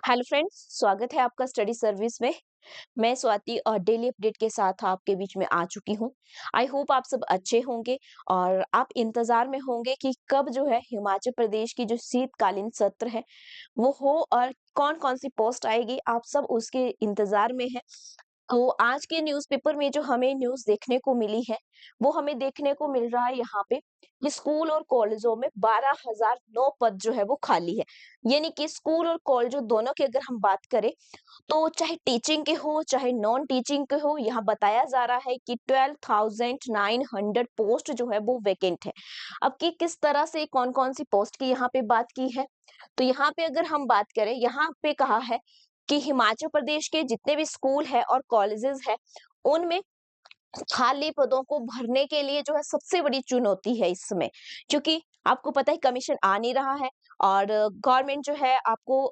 Hello friends, स्वागत है आपका स्टडी सर्विस में। मैं स्वाति और डेली अपडेट के साथ आपके बीच में आ चुकी हूँ। आई होप आप सब अच्छे होंगे और आप इंतजार में होंगे कि कब जो है हिमाचल प्रदेश की जो शीतकालीन सत्र है वो हो और कौन कौन सी पोस्ट आएगी, आप सब उसके इंतजार में हैं। तो आज के न्यूज़पेपर में जो हमें न्यूज़ देखने को मिली है, वो हमें देखने को मिल रहा है यहाँ पे कि स्कूल और कॉलेजों में 12,009 पद जो है वो खाली है। यानी कि स्कूल और कॉलेजों दोनों की अगर हम बात करें तो चाहे टीचिंग के हो चाहे नॉन टीचिंग के हो, यहाँ बताया जा रहा है कि 12,900 पोस्ट जो है वो वैकेंट है। अब की किस तरह से कौन कौन सी पोस्ट की यहाँ पे बात की है, तो यहाँ पे अगर हम बात करें, यहाँ पे कहा है कि हिमाचल प्रदेश के जितने भी स्कूल है और कॉलेजेस है उनमें खाली पदों को भरने के लिए जो है सबसे बड़ी चुनौती है इस समय, क्योंकि आपको पता है कमीशन आ नहीं रहा है और गवर्नमेंट जो है आपको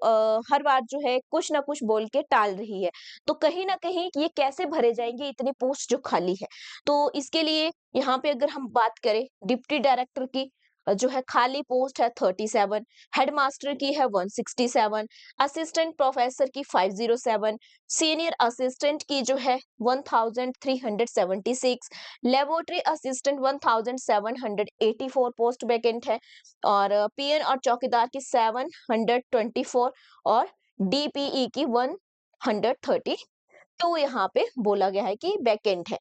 हर बार जो है कुछ ना कुछ बोल के टाल रही है। तो कहीं ना कहीं ये कैसे भरे जाएंगे इतने पोस्ट जो खाली है। तो इसके लिए यहाँ पे अगर हम बात करें डिप्टी डायरेक्टर की, जो है खाली पोस्ट है 37, हेडमास्टर की है 167, असिस्टेंट प्रोफेसर की 507, सीनियर असिस्टेंट की जो है 1376, लेबोरेटरी असिस्टेंट 1784 पोस्ट वैकेंट है और पीएन और चौकीदार की 724 और डीपीई की 130 तो यहाँ पे बोला गया है कि वैकेंट है।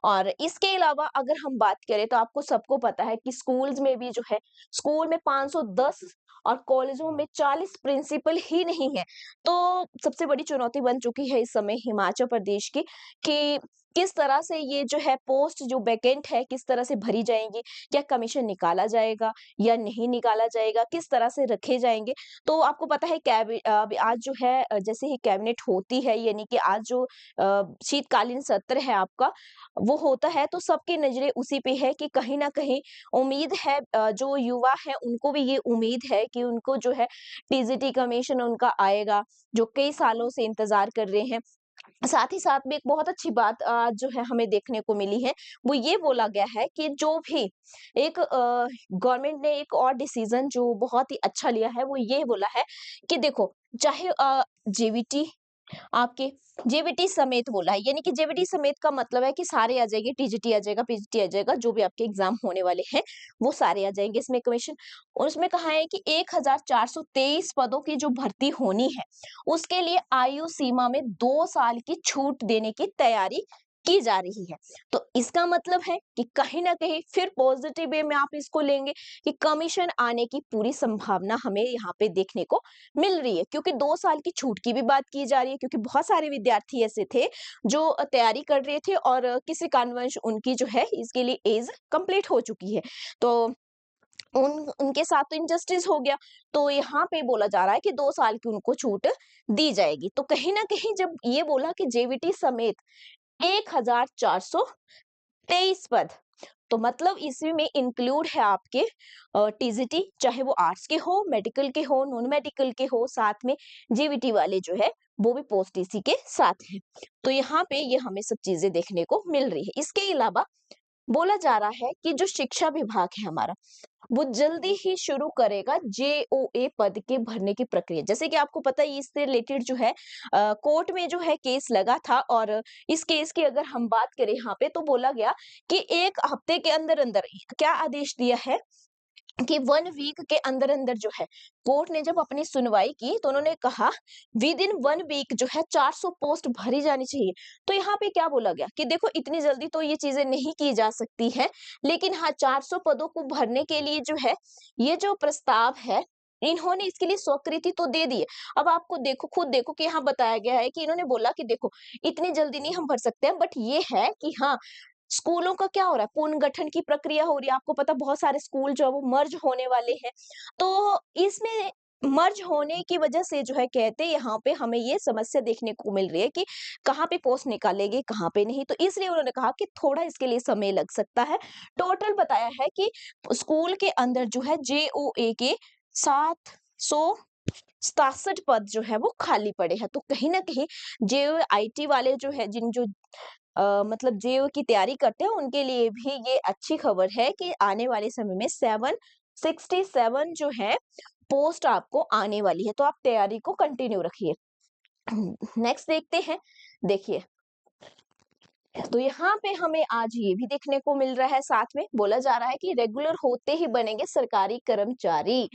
और इसके अलावा अगर हम बात करें तो आपको सबको पता है कि स्कूल्स में भी जो है, स्कूल में 510 और कॉलेजों में 40 प्रिंसिपल ही नहीं है। तो सबसे बड़ी चुनौती बन चुकी है इस समय हिमाचल प्रदेश की कि किस तरह से ये जो है पोस्ट जो वैकेंट है किस तरह से भरी जाएंगी, क्या कमीशन निकाला जाएगा या नहीं निकाला जाएगा, किस तरह से रखे जाएंगे। तो आपको पता है आज जो है जैसे ही कैबिनेट होती है, यानी कि आज जो शीतकालीन सत्र है आपका वो होता है, तो सबकी नजरें उसी पे है कि कहीं ना कहीं उम्मीद है, जो युवा है उनको भी ये उम्मीद है कि उनको जो है टीजीटी कमीशन उनका आएगा, जो कई सालों से इंतजार कर रहे हैं। साथ ही साथ में एक बहुत अच्छी बात जो है हमें देखने को मिली है, वो ये बोला गया है कि जो भी एक गवर्नमेंट ने एक और डिसीजन जो बहुत ही अच्छा लिया है, वो ये बोला है कि देखो, चाहे जेवीटी आपके जेवीटी समेत बोला है, यानी कि जेवीटी समेत का मतलब है कि सारे आ जाएंगे, टीजीटी आ जाएगा, पीजीटी आ जाएगा, जो भी आपके एग्जाम होने वाले हैं वो सारे आ जाएंगे इसमें कमीशन। और उसमें कहा है कि 1423 पदों की जो भर्ती होनी है उसके लिए आयु सीमा में 2 साल की छूट देने की तैयारी की जा रही है। तो इसका मतलब है कि कहीं ना कहीं फिर पॉजिटिव वे में आप इसको लेंगे कि कमीशन आने की पूरी संभावना हमें यहाँ पे देखने को मिल रही है, क्योंकि 2 साल की छूट की भी बात की जा रही है, क्योंकि बहुत सारे विद्यार्थी ऐसे थे जो तैयारी कर रहे थे और किसी कारणवश उनकी जो है इसके लिए एज कंप्लीट हो चुकी है। तो उनके साथ तो इनजस्टिस हो गया। तो यहाँ पे बोला जा रहा है कि 2 साल की उनको छूट दी जाएगी। तो कहीं ना कहीं जब ये बोला कि जेवीटी समेत 1423 पद, तो मतलब इसमें इंक्लूड है आपके टीजीटी, चाहे वो आर्ट्स के हो, मेडिकल के हो, नॉन मेडिकल के हो, साथ में जीवीटी वाले जो है वो भी पोस्ट इसी के साथ है। तो यहाँ पे ये हमें सब चीजें देखने को मिल रही है। इसके अलावा बोला जा रहा है कि जो शिक्षा विभाग है हमारा, वो जल्दी ही शुरू करेगा जेओए पद के भरने की प्रक्रिया। जैसे कि आपको पता है इससे रिलेटेड जो है कोर्ट में जो है केस लगा था और इस केस की अगर हम बात करें यहाँ पे, तो बोला गया कि 1 हफ्ते के अंदर अंदर क्या आदेश दिया है कि 1 वीक के अंदर अंदर जो है कोर्ट ने जब अपनी सुनवाई की तो उन्होंने कहा विद इन 1 वीक जो है 400 पोस्ट भरी जानी चाहिए। तो यहाँ पे क्या बोला गया कि देखो, इतनी जल्दी तो ये चीजें नहीं की जा सकती है, लेकिन हाँ 400 पदों को भरने के लिए जो है ये जो प्रस्ताव है, इन्होंने इसके लिए स्वीकृति तो दे दी है। अब आपको देखो, खुद देखो कि यहाँ बताया गया है कि इन्होंने बोला कि देखो, इतनी जल्दी नहीं हम भर सकते हैं, बट ये है कि हाँ, स्कूलों का क्या हो रहा है, पुनर्गठन की प्रक्रिया हो रही है। आपको पता, बहुत सारे स्कूल जो है वो मर्ज होने वाले हैं। तो इसमें मर्ज होने की वजह से जो है कहते यहाँ पे हमें ये समस्या देखने को मिल रही है कि कहाँ पे पोस्ट निकालेंगे, कहाँ पे नहीं। तो इसलिए उन्होंने कहा कि थोड़ा इसके लिए समय लग सकता है। टोटल बताया है कि स्कूल के अंदर जो है जेओए के 767 पद जो है वो खाली पड़े हैं। तो कहीं ना कहीं जेओ आईटी वाले जो है, जिन जो मतलब जेईई की तैयारी करते हैं, उनके लिए भी ये अच्छी खबर है कि आने वाले समय में 767 जो है पोस्ट आपको आने वाली है, तो आप तैयारी को कंटिन्यू रखिए। नेक्स्ट देखते हैं। देखिए, तो यहाँ पे हमें आज ये भी देखने को मिल रहा है, साथ में बोला जा रहा है कि रेगुलर होते ही बनेंगे सरकारी कर्मचारी।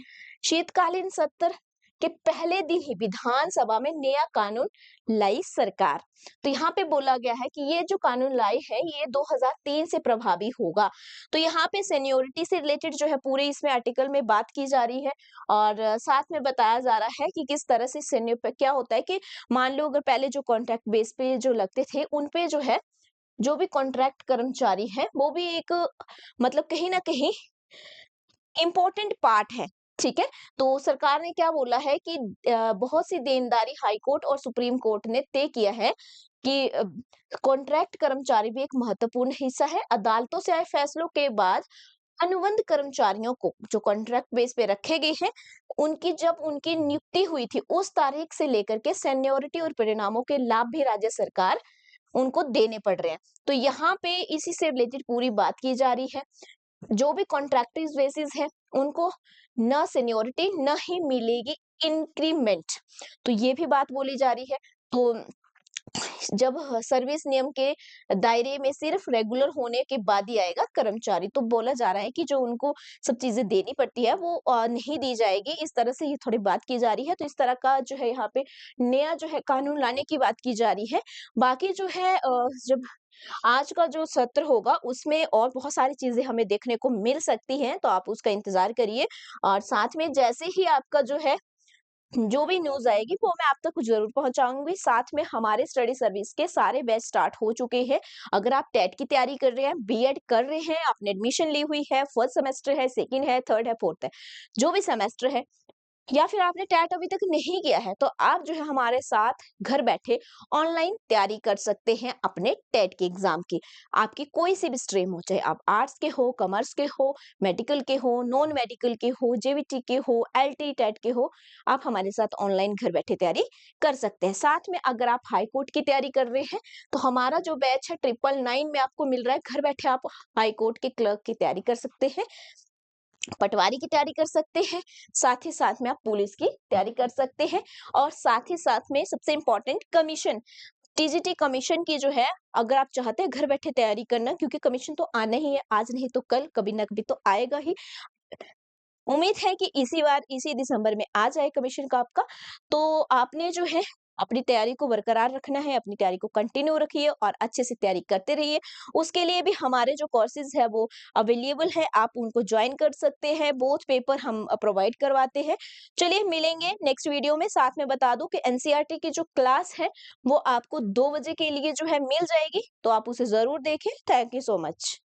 शीतकालीन सत्र के पहले दिन ही विधानसभा में नया कानून लाई सरकार। तो यहाँ पे बोला गया है कि ये जो कानून लाई है ये 2003 से प्रभावी होगा। तो यहाँ पे सेनियोरिटी से रिलेटेड जो है पूरे इसमें आर्टिकल में बात की जा रही है, और साथ में बताया जा रहा है कि किस तरह से सेन्य पे क्या होता है कि मान लो अगर पहले जो कॉन्ट्रैक्ट बेस पे जो लगते थे उन पे जो है, जो भी कॉन्ट्रैक्ट कर्मचारी हैं, वो भी एक मतलब कहीं न कहीं इम्पोर्टेंट पार्ट है, ठीक है? तो सरकार ने क्या बोला है कि बहुत सी देनदारी हाई कोर्ट और सुप्रीम कोर्ट ने तय किया है कि कॉन्ट्रैक्ट कर्मचारी भी एक महत्वपूर्ण हिस्सा है। अदालतों से आए फैसलों के बाद अनुबंध कर्मचारियों को जो कॉन्ट्रैक्ट बेस पे रखे गए हैं, उनकी जब उनकी नियुक्ति हुई थी, उस तारीख से लेकर के सेनियोरिटी और परिणामों के लाभ भी राज्य सरकार उनको देने पड़ रहे हैं। तो यहाँ पे इसी से रिलेटेड पूरी बात की जा रही है। जो भी कॉन्ट्रैक्टर्स बेसिस है, उनको न सीनियरिटी न ही मिलेगी इंक्रीमेंट। तो ये भी बात बोली जा रही है। तो जब सर्विस नियम के दायरे में सिर्फ रेगुलर होने के बाद ही आएगा कर्मचारी, तो बोला जा रहा है कि जो उनको सब चीजें देनी पड़ती है वो नहीं दी जाएगी। इस तरह से ये थोड़ी बात की जा रही है। तो इस तरह का जो है यहाँ पे नया जो है कानून लाने की बात की जा रही है। बाकी जो है जब आज का जो सत्र होगा उसमें और बहुत सारी चीजें हमें देखने को मिल सकती हैं, तो आप उसका इंतजार करिए। और साथ में जैसे ही आपका जो है जो भी न्यूज़ आएगी वो मैं आप तक ज़रूर पहुँचाऊँगी। साथ में हमारे स्टडी सर्विस के सारे बैच स्टार्ट हो चुके हैं। अगर आप टेट की तैयारी कर रहे हैं, बीएड कर रहे हैं, आपने एडमिशन ली हुई है, फर्स्ट सेमेस्टर है, सेकंड है, थर्ड है, फोर्थ है, जो भी सेमेस्टर है, या फिर आपने टेट अभी तक नहीं किया है, तो आप जो है हमारे साथ घर बैठे ऑनलाइन तैयारी कर सकते हैं अपने टेट के एग्जाम की। आपकी कोई सी भी स्ट्रीम हो, चाहे आप आर्ट्स के हो, कॉमर्स के हो, मेडिकल के हो, नॉन मेडिकल के हो, जेवीटी के हो, एलटी टेट के हो, आप हमारे साथ ऑनलाइन घर बैठे तैयारी कर सकते हैं। साथ में अगर आप हाई कोर्ट की तैयारी कर रहे हैं, तो हमारा जो बैच है 999 में आपको मिल रहा है। घर बैठे आप हाई कोर्ट के क्लर्क की तैयारी कर सकते हैं, पटवारी की तैयारी कर सकते हैं, साथ ही साथ में आप पुलिस की तैयारी कर सकते हैं, और साथ ही साथ में सबसे इम्पोर्टेंट कमीशन, टीजीटी कमीशन की जो है, अगर आप चाहते हैं घर बैठे तैयारी करना, क्योंकि कमीशन तो आना ही है, आज नहीं तो कल, कभी ना कभी तो आएगा ही। उम्मीद है कि इसी बार इसी दिसंबर में आ जाए कमीशन का आपका। तो आपने जो है अपनी तैयारी को बरकरार रखना है, अपनी तैयारी को कंटिन्यू रखिए और अच्छे से तैयारी करते रहिए। उसके लिए भी हमारे जो कोर्सेज है वो अवेलेबल है, आप उनको ज्वाइन कर सकते हैं। बोथ पेपर हम प्रोवाइड करवाते हैं। चलिए मिलेंगे नेक्स्ट वीडियो में। साथ में बता दूं कि एनसीईआरटी की जो क्लास है वो आपको 2 बजे के लिए जो है मिल जाएगी, तो आप उसे जरूर देखें। Thank you so much.